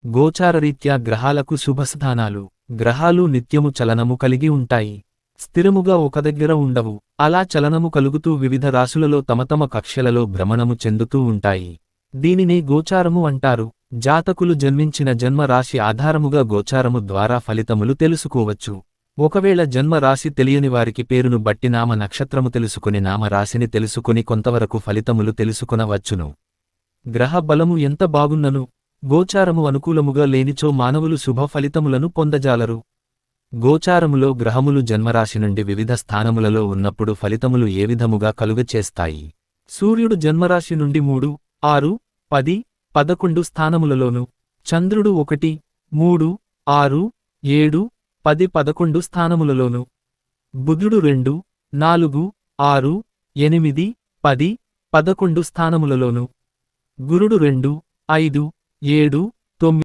గోచారరీత్యా గ్రహాలకు శుభస్థానాలు. గ్రహాలు నిత్యము చలనము కలిగి ఉంటాయి. స్థిరముగా ఒక దగ్గర ఉండవు. అలా చలనము కలుగుతూ వివిధ రాశులలో తమ కక్ష్యలలో భ్రమణము చెందుతూ ఉంటాయి. దీనినే గోచారము అంటారు. జాతకులు జన్మించిన జన్మ రాశి ఆధారముగా గోచారము ద్వారా ఫలితములు తెలుసుకోవచ్చు. ఒకవేళ జన్మ రాశి తెలియని వారికి పేరును బట్టి నామ నక్షత్రము తెలుసుకుని నామరాశిని తెలుసుకుని కొంతవరకు ఫలితములు తెలుసుకొనవచ్చును. గ్రహ బలము ఎంత బాగున్నను గోచారము అనుకూలముగా లేనిచో మానవులు శుభ ఫలితములను పొందజాలరు. గోచారములో గ్రహములు జన్మరాశి నుండి వివిధ స్థానములలో ఉన్నప్పుడు ఫలితములు ఏ విధముగా కలుగచేస్తాయి. సూర్యుడు జన్మరాశి నుండి 3, 6, 10, 11 స్థానములలోను, చంద్రుడు 1, 3, 6, 7, 10, 11 స్థానములలోను, బుధుడు 2, 4, 6, 8, 10, 11 స్థానములలోను, గురుడు 2, 5, 7,